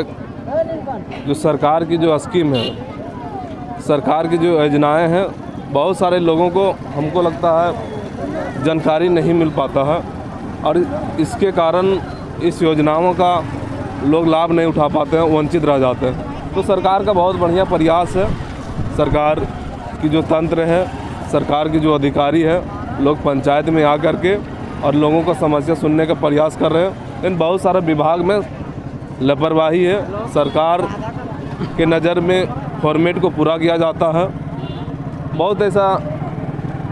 Speaker 15: जो सरकार की जो स्कीम है, सरकार की जो योजनाएं हैं, बहुत सारे लोगों को हमको लगता है जानकारी नहीं मिल पाता है और इसके कारण इस योजनाओं का लोग लाभ नहीं उठा पाते हैं, वंचित रह जाते हैं। तो सरकार का बहुत बढ़िया प्रयास है, सरकार की जो तंत्र है, सरकार की जो अधिकारी है, लोग पंचायत में आ कर के और लोगों का समस्या सुनने का प्रयास कर रहे हैं। लेकिन बहुत सारे विभाग में लापरवाही है, सरकार के नज़र में फॉर्मेट को पूरा किया जाता है। बहुत ऐसा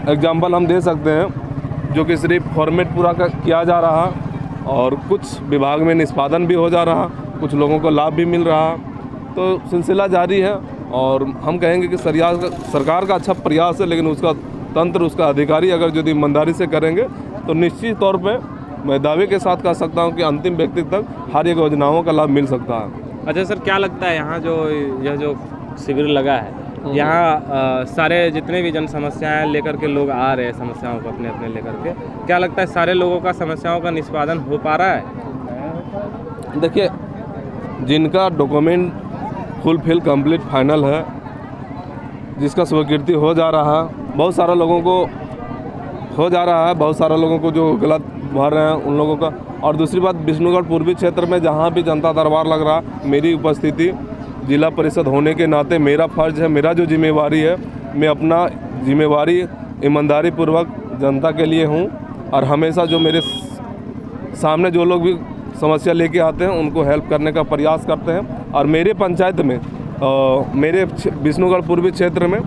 Speaker 15: एग्जाम्पल हम दे सकते हैं जो कि सिर्फ फॉर्मेट पूरा किया जा रहा और कुछ विभाग में निष्पादन भी हो जा रहा, कुछ लोगों को लाभ भी मिल रहा। तो सिलसिला जारी है और हम कहेंगे कि सरकार का अच्छा प्रयास है, लेकिन उसका तंत्र, उसका अधिकारी अगर यदि ईमानदारी से करेंगे तो निश्चित तौर पे मैं दावे के साथ कह सकता हूं कि अंतिम व्यक्ति तक हर एक योजनाओं का लाभ मिल सकता है।
Speaker 1: अच्छा सर, क्या लगता है यहाँ यह जो शिविर लगा है, यहाँ सारे जितने भी जन समस्याएं लेकर के लोग आ रहे हैं, समस्याओं को अपने अपने लेकर के, क्या लगता है सारे लोगों का समस्याओं का निष्पादन हो पा रहा है?
Speaker 15: देखिए, जिनका डॉक्यूमेंट फुलफिल कंप्लीट फाइनल है, जिसका स्वीकृति हो जा रहा है, बहुत सारे लोगों को हो जा रहा है, बहुत सारे लोगों को जो गलत भर रहे हैं उन लोगों का। और दूसरी बात, विष्णुगढ़ पूर्वी क्षेत्र में जहाँ भी जनता दरबार लग रहा, मेरी उपस्थिति जिला परिषद होने के नाते मेरा फ़र्ज है, मेरा जो जिम्मेवारी है, मैं अपना जिम्मेवारी ईमानदारी पूर्वक जनता के लिए हूँ और हमेशा जो मेरे सामने जो लोग भी समस्या लेके आते हैं उनको हेल्प करने का प्रयास करते हैं। और मेरे पंचायत में मेरे विष्णुगढ़ पूर्वी क्षेत्र में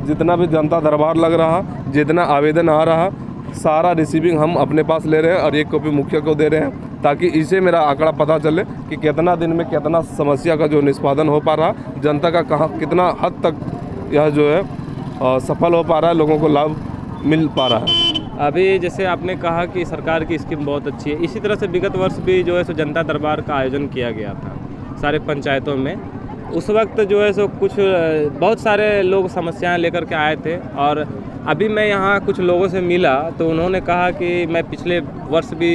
Speaker 15: जितना भी जनता दरबार लग रहा, जितना आवेदन आ रहा, सारा रिसीविंग हम अपने पास ले रहे हैं और एक कॉपी मुखिया को दे रहे हैं, ताकि इसे मेरा आंकड़ा पता चले कि कितना दिन में कितना समस्या का जो निष्पादन हो पा रहा, जनता का कहाँ कितना हद तक यह जो है सफल हो पा रहा है, लोगों को लाभ मिल पा रहा है।
Speaker 1: अभी जैसे आपने कहा कि सरकार की स्कीम बहुत अच्छी है, इसी तरह से विगत वर्ष भी जो है सो जनता दरबार का आयोजन किया गया था सारे पंचायतों में। उस वक्त जो है सो कुछ बहुत सारे लोग समस्याएं लेकर के आए थे और अभी मैं यहाँ कुछ लोगों से मिला तो उन्होंने कहा कि मैं पिछले वर्ष भी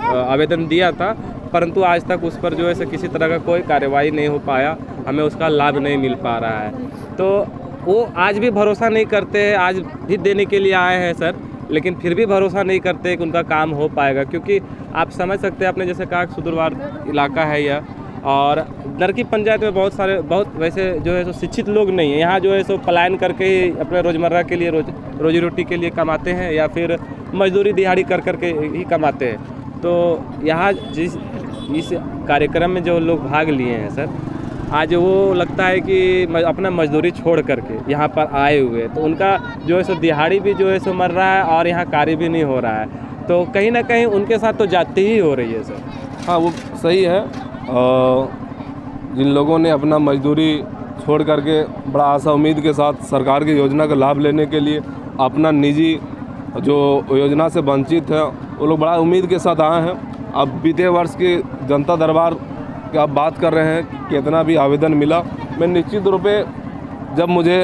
Speaker 1: आवेदन दिया था, परंतु आज तक उस पर जो है सो किसी तरह का कोई कार्रवाई नहीं हो पाया, हमें उसका लाभ नहीं मिल पा रहा है। तो वो आज भी भरोसा नहीं करते, आज भी देने के लिए आए हैं सर, लेकिन फिर भी भरोसा नहीं करते कि उनका काम हो पाएगा, क्योंकि आप समझ सकते हैं, आपने जैसे कहा सुदूरवर्ती इलाका है यह, और नरकी पंचायत में बहुत वैसे जो है सो शिक्षित लोग नहीं है। यहाँ जो है सो पलायन करके ही अपने रोज़मर्रा के लिए रोजी रोटी के लिए कमाते हैं या फिर मजदूरी दिहाड़ी कर के ही कमाते हैं। तो यहाँ इस कार्यक्रम में जो लोग भाग लिए हैं सर, आज वो लगता है कि अपना मजदूरी छोड़ करके यहाँ पर आए हुए, तो उनका जो है सो दिहाड़ी भी जो है सो मर रहा है और यहाँ कार्य भी नहीं हो रहा है, तो कहीं ना कहीं उनके साथ तो जाती ही हो रही है सर।
Speaker 15: हाँ, वो सही है। जिन लोगों ने अपना मजदूरी छोड़ करके बड़ा आशा उम्मीद के साथ सरकार की योजना का लाभ लेने के लिए अपना निजी जो योजना से वंचित है, वो लोग बड़ा उम्मीद के साथ आए हैं। अब बीते वर्ष की जनता दरबार की आप बात कर रहे हैं कि कितना भी आवेदन मिला, मैं निश्चित रूप से जब मुझे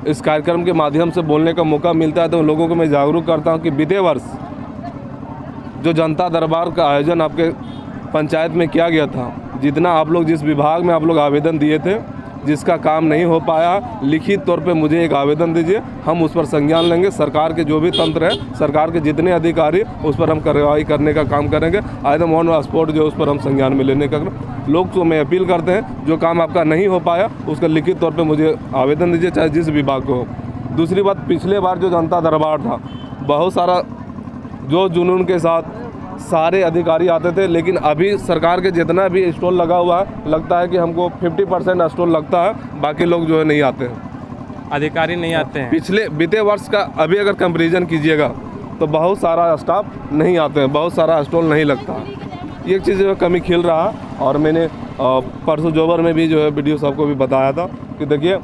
Speaker 15: इस कार्यक्रम के माध्यम से बोलने का मौका मिलता है तो उन लोगों को मैं जागरूक करता हूं कि बीते वर्ष जो जनता दरबार का आयोजन आपके पंचायत में किया गया था, जितना आप लोग जिस विभाग में आप लोग आवेदन दिए थे, जिसका काम नहीं हो पाया, लिखित तौर पे मुझे एक आवेदन दीजिए, हम उस पर संज्ञान लेंगे। सरकार के जो भी तंत्र है, सरकार के जितने अधिकारी, उस पर हम कार्रवाई करने का काम करेंगे। आइटम ऑन स्पॉट जो उस पर हम संज्ञान में लेने का लोग को मैं अपील करते हैं, जो काम आपका नहीं हो पाया उसका लिखित तौर पर मुझे आवेदन दीजिए, चाहे जिस विभाग को हो। दूसरी बात, पिछले बार जो जनता दरबार था, बहुत सारा जो जुनून के साथ सारे अधिकारी आते थे, लेकिन अभी सरकार के जितना भी स्टॉल लगा हुआ है, लगता है कि हमको 50% स्टॉल लगता है, बाकी लोग जो है नहीं आते हैं,
Speaker 1: अधिकारी नहीं आते हैं।
Speaker 15: पिछले बीते वर्ष का अभी अगर कंपैरिजन कीजिएगा तो बहुत सारा स्टाफ नहीं आते हैं, बहुत सारा स्टॉल नहीं लगता। ये चीज़ जो है कमी खिल रहा, और मैंने परसों जोबर में भी जो है वीडियो साहब को भी बताया था कि देखिए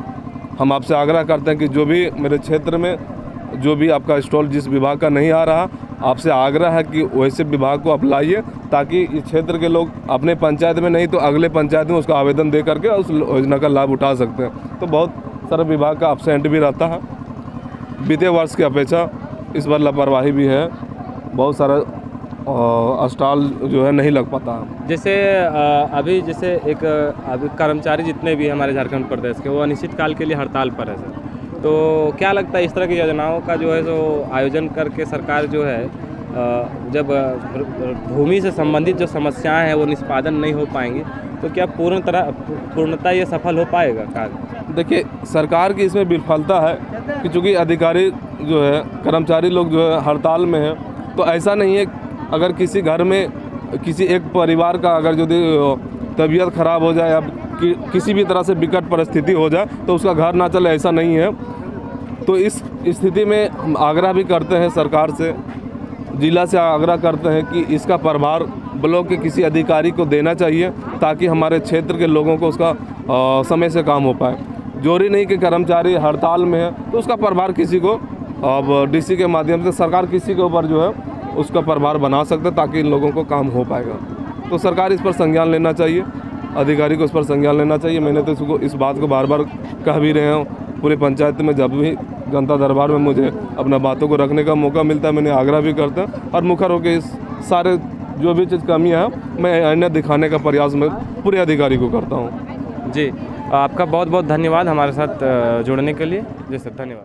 Speaker 15: हम आपसे आग्रह करते हैं कि जो भी मेरे क्षेत्र में जो भी आपका स्टॉल जिस विभाग का नहीं आ रहा, आपसे आग्रह है कि वैसे विभाग को आप लाइए, ताकि इस क्षेत्र के लोग अपने पंचायत में नहीं तो अगले पंचायत में उसका आवेदन दे करके उस योजना का लाभ उठा सकते हैं। तो बहुत सारा विभाग का अपसेंट भी रहता है, बीते वर्ष की अपेक्षा इस बार लापरवाही भी है, बहुत सारा स्टॉल जो है नहीं लग पाता है।
Speaker 1: जैसे अभी जैसे एक अभी कर्मचारी जितने भी हमारे झारखंड प्रदेश के, वो अनिश्चित काल के लिए हड़ताल पर है सर, तो क्या लगता है इस तरह की योजनाओं का जो है सो आयोजन करके सरकार जो है जब भूमि से संबंधित जो समस्याएं हैं वो निष्पादन नहीं हो पाएंगी, तो क्या पूर्णतः ये सफल हो पाएगा कार्य?
Speaker 15: देखिए सरकार की इसमें विफलता है कि चूँकि अधिकारी जो है, कर्मचारी लोग जो है हड़ताल में है, तो ऐसा नहीं है अगर किसी घर में किसी एक परिवार का अगर यदि तबीयत खराब हो जाए या किसी भी तरह से विकट परिस्थिति हो जाए तो उसका घर ना चले, ऐसा नहीं है। तो इस स्थिति में हम आग्रह भी करते हैं सरकार से, जिला से आग्रह करते हैं कि इसका प्रभार ब्लॉक के किसी अधिकारी को देना चाहिए, ताकि हमारे क्षेत्र के लोगों को उसका समय से काम हो पाए। जोरी नहीं कि कर्मचारी हड़ताल में है तो उसका प्रभार किसी को अब डीसी के माध्यम से सरकार किसी के ऊपर जो है उसका प्रभार बना सकते हैं, ताकि इन लोगों को काम हो पाएगा। तो सरकार इस पर संज्ञान लेना चाहिए, अधिकारी को इस पर संज्ञान लेना चाहिए। मैंने तो इसको इस बात को बार बार कह भी रहे हूँ, पूरे पंचायत में जब भी जनता दरबार में मुझे अपना बातों को रखने का मौका मिलता है, मैंने आग्रह भी करता है और मुखर होकर इस सारे जो भी चीज़ कमियाँ हैं मैं अन्य दिखाने का प्रयास मैं पूरे अधिकारी को करता हूँ।
Speaker 1: जी, आपका बहुत बहुत धन्यवाद हमारे साथ जुड़ने के लिए। जी सर, धन्यवाद।